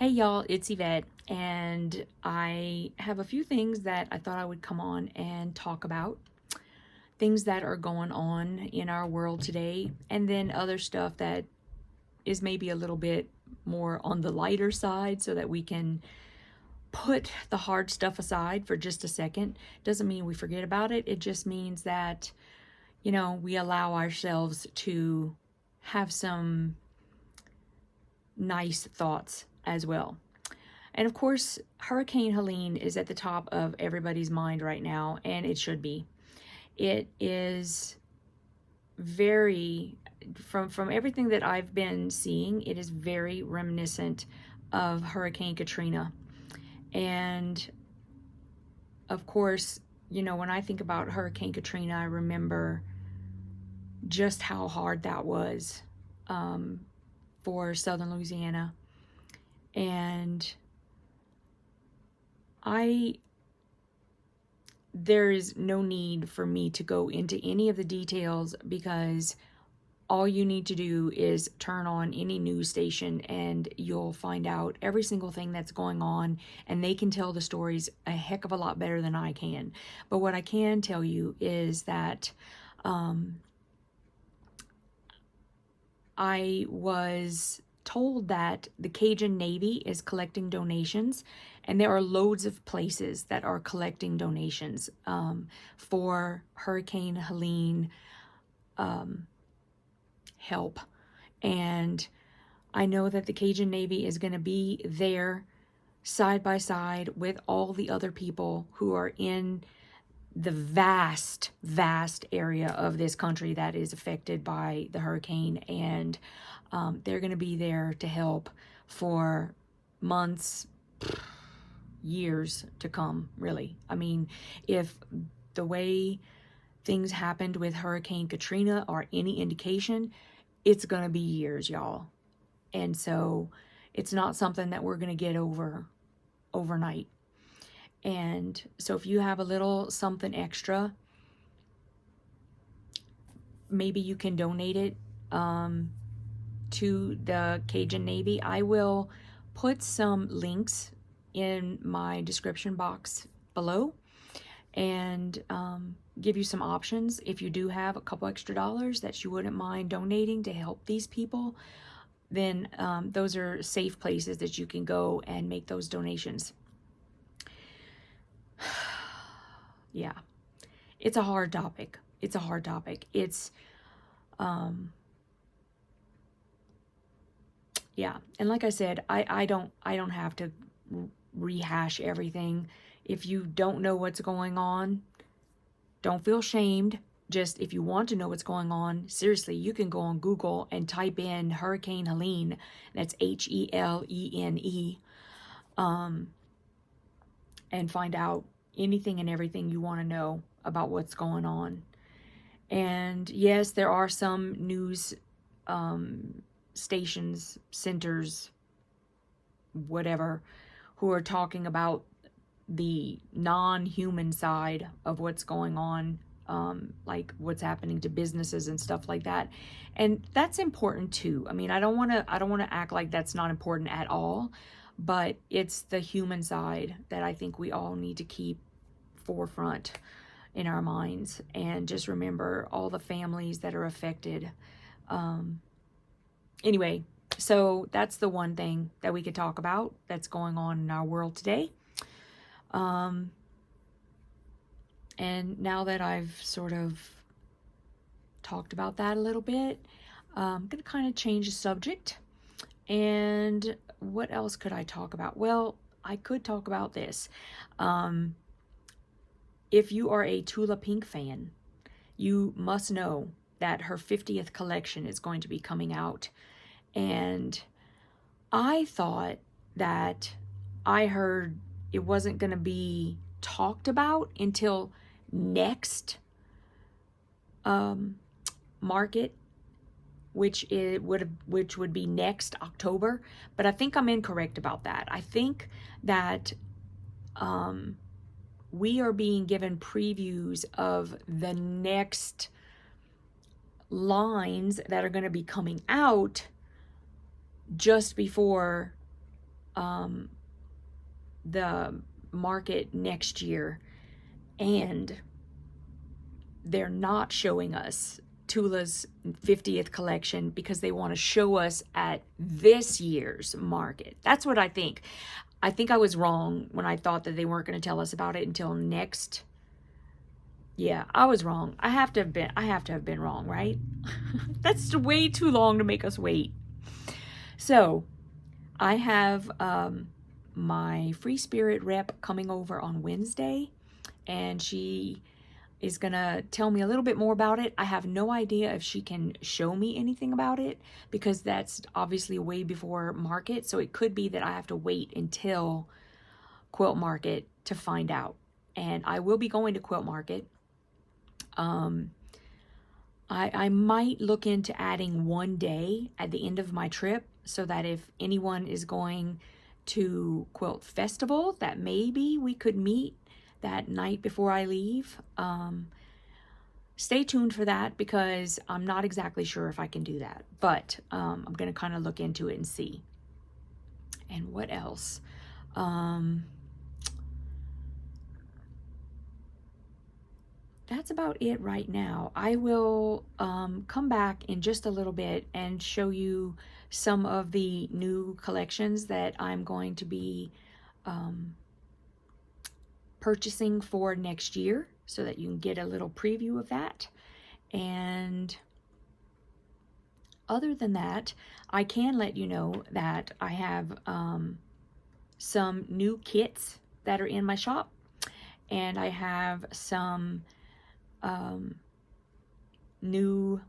Hey y'all, it's Yvette, and I have a few things that I thought I would come on and talk about. Things that are going on in our world today, and then other stuff that is maybe a little bit more on the lighter side so that we can put the hard stuff aside for just a second. Doesn't mean we forget about it. It just means that, we allow ourselves to have some nice thoughts as well. And of course, Hurricane Helene is at the top of everybody's mind right now, and it should be. It is very, from everything that I've been seeing, it is very reminiscent of Hurricane Katrina. And of course, when I think about Hurricane Katrina, I remember just how hard that was for southern Louisiana. And there is no need for me to go into any of the details, because all you need to do is turn on any news station and you'll find out every single thing that's going on, and they can tell the stories a heck of a lot better than I can. But what I can tell you is that I was told that the Cajun Navy is collecting donations, and there are loads of places that are collecting donations for Hurricane Helene help. And I know that the Cajun Navy is going to be there side by side with all the other people who are in the vast area of this country that is affected by the hurricane, and they're going to be there to help for months, years to come, really. I mean, if the way things happened with Hurricane Katrina are any indication, it's going to be years, y'all. And so it's not something that we're going to get over overnight. And so if you have a little something extra, maybe you can donate it to the Cajun Navy. I will put some links in my description box below and give you some options. If you do have a couple extra dollars that you wouldn't mind donating to help these people, then those are safe places that you can go and make those donations. Yeah, it's a hard topic. It's a hard topic. It's, yeah. And like I said, I don't have to rehash everything. If you don't know what's going on, don't feel shamed. Just, if you want to know what's going on, seriously, you can go on Google and type in Hurricane Helene. That's Helene, and find out anything and everything you want to know about what's going on. And yes, there are some news stations, centers, whatever, who are talking about the non-human side of what's going on, like what's happening to businesses and stuff like that. And that's important too. I mean, I don't want to act like that's not important at all, but it's the human side that I think we all need to keep forefront in our minds, and just remember all the families that are affected. Anyway, so that's the one thing that we could talk about that's going on in our world today. And now that I've sort of talked about that a little bit, I'm going to kind of change the subject. And what else could I talk about? Well, I could talk about this. If you are a Tula Pink fan, you must know that her 50th collection is going to be coming out. And I thought that I heard it wasn't going to be talked about until next market, which would be next October. But I think I'm incorrect about that. I think that we are being given previews of the next lines that are going to be coming out just before the market next year, and they're not showing us Tula's 50th collection because they want to show us at this year's market. That's what I think. I think I was wrong when I thought that they weren't going to tell us about it until next. Yeah, I was wrong. I have to have been wrong, right? That's way too long to make us wait. So, I have my Free Spirit rep coming over on Wednesday, and she is gonna tell me a little bit more about it. I have no idea if she can show me anything about it because that's obviously way before market, so it could be that I have to wait until Quilt Market to find out. And I will be going to Quilt Market. I might look into adding one day at the end of my trip so that if anyone is going to Quilt Festival, that maybe we could meet that night before I leave. Stay tuned for that because I'm not exactly sure if I can do that, but I'm going to kind of look into it and see. And what else? That's about it right now. I will come back in just a little bit and show you some of the new collections that I'm going to be purchasing for next year so that you can get a little preview of that. And other than that, I can let you know that I have some new kits that are in my shop, and I have some new,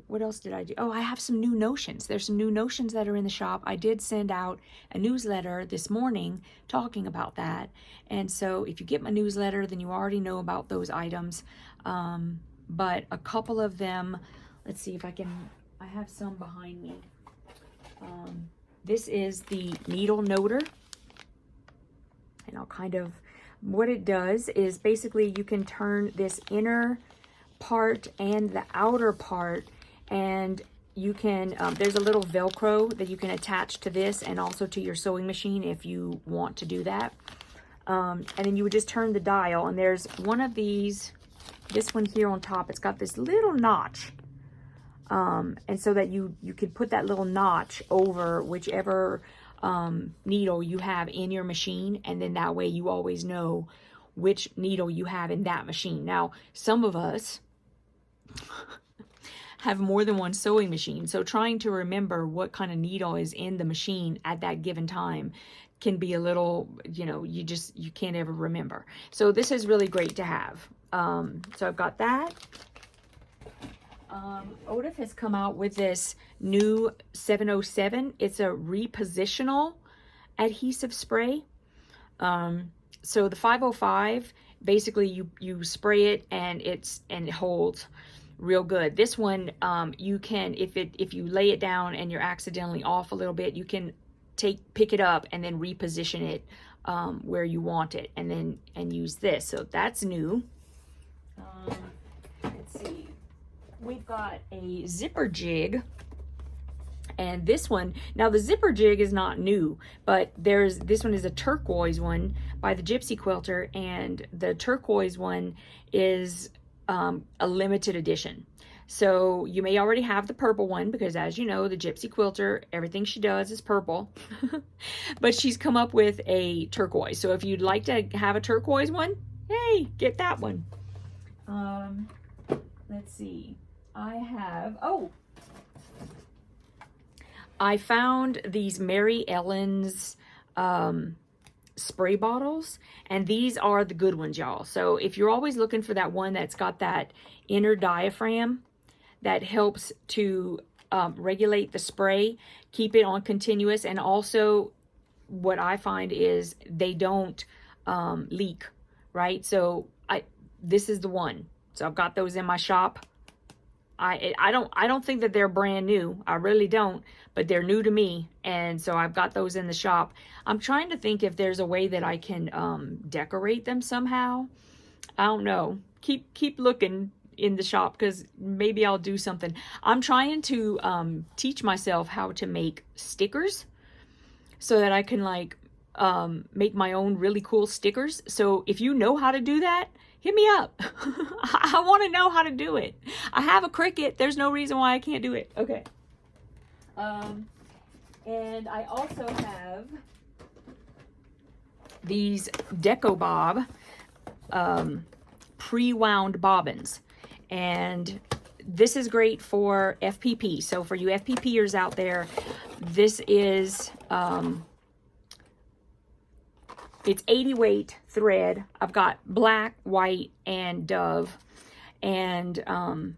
what else did I do? Oh, I have some new notions. There's some new notions that are in the shop. I did send out a newsletter this morning talking about that. And so if you get my newsletter, then you already know about those items. But a couple of them, let's see if I can, I have some behind me. This is the needle noter. And I'll kind of, what it does is basically you can turn this inner part and the outer part, and you can, there's a little Velcro that you can attach to this and also to your sewing machine if you want to do that. And then you would just turn the dial, and there's one of these, this one here on top, it's got this little notch. And so that you could put that little notch over whichever needle you have in your machine, and then that way you always know which needle you have in that machine. Now, some of us have more than one sewing machine, so trying to remember what kind of needle is in the machine at that given time can be a little, you know, you can't ever remember. So this is really great to have. So I've got that. Odif has come out with this new 707. It's a repositional adhesive spray. So the 505, basically you spray it and it holds real good. This one, you can, if you lay it down and you're accidentally off a little bit, you can pick it up and then reposition it where you want it, and use this. So that's new. Let's see. We've got a zipper jig, and this one, now the zipper jig is not new, but this one is a turquoise one by the Gypsy Quilter, and the turquoise one is a limited edition. So you may already have the purple one because, as you know, the Gypsy Quilter, everything she does is purple. But she's come up with a turquoise. So if you'd like to have a turquoise one, hey, get that one. Let's see. I found these Mary Ellen's spray bottles, and these are the good ones, y'all. So if you're always looking for that one that's got that inner diaphragm that helps to regulate the spray, keep it on continuous, and also what I find is they don't leak, right? So this is the one. So I've got those in my shop. I don't think that they're brand new. I really don't, but they're new to me, and so I've got those in the shop. I'm trying to think if there's a way that I can decorate them somehow. I don't know. Keep looking in the shop because maybe I'll do something. I'm trying to teach myself how to make stickers. so that I can like make my own really cool stickers. So if you know how to do that, hit me up. I want to know how to do it. I have a Cricut. There's no reason why I can't do it. Okay. And I also have these Deco Bob pre-wound bobbins. And this is great for FPP. So for you FPPers out there, this is, it's 80 weight thread. I've got black, white, and dove. And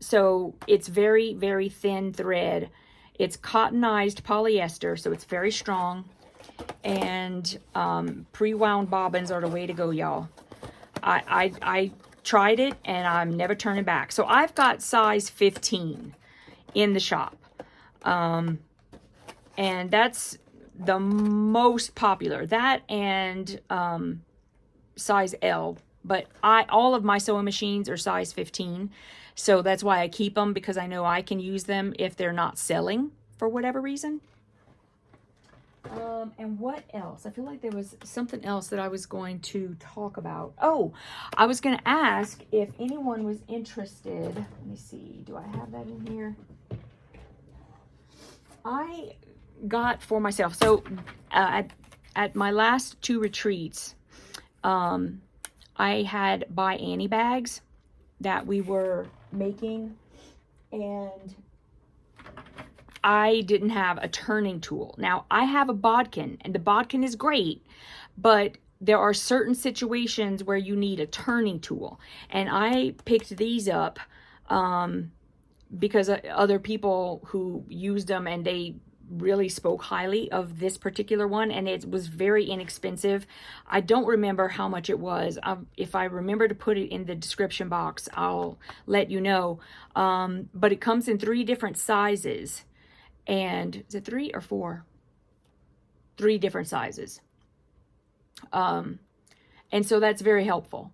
so it's very, very thin thread. It's cottonized polyester, so it's very strong. And pre-wound bobbins are the way to go, y'all. I tried it, and I'm never turning back. So I've got size 15 in the shop. And that's the most popular. That and size L. But all of my sewing machines are size 15. So that's why I keep them, because I know I can use them if they're not selling for whatever reason. And what else? I feel like there was something else that I was going to talk about. Oh, I was going to ask if anyone was interested. Let me see. Do I have that in here? I got for myself. So at my last 2 retreats, I had By Annie bags that we were making, and I didn't have a turning tool. Now, I have a bodkin, and the bodkin is great, but there are certain situations where you need a turning tool. And I picked these up because other people who used them, and they really spoke highly of this particular one, and it was very inexpensive. I don't remember how much it was. If I remember to put it in the description box, I'll let you know. But it comes in 3 different sizes. And is it 3 or 4? 3 different sizes. And so that's very helpful.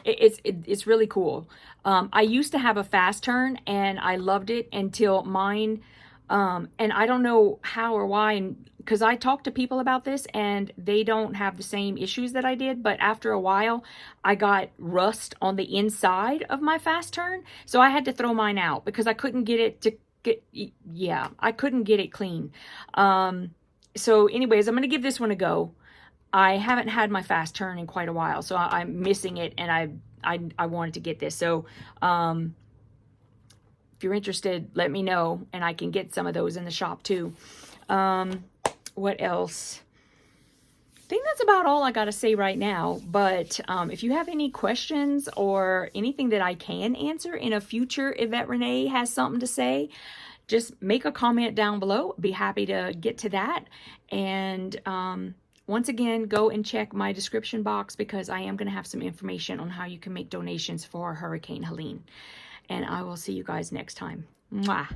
It's really cool. I used to have a fast turn, and I loved it until mine, and I don't know how or why, because I talked to people about this, and they don't have the same issues that I did, but after a while, I got rust on the inside of my fast turn, so I had to throw mine out, because I couldn't get it to I couldn't get it clean. So anyways, I'm going to give this one a go. I haven't had my fast turn in quite a while, so I'm missing it, and I wanted to get this. So if you're interested, let me know, and I can get some of those in the shop too. What else? I think that's about all I got to say right now. But if you have any questions or anything that I can answer in a future Yvette Renee Has Something to Say, just make a comment down below. Be happy to get to that. And once again, go and check my description box, because I am going to have some information on how you can make donations for Hurricane Helene. And I will see you guys next time. Mwah.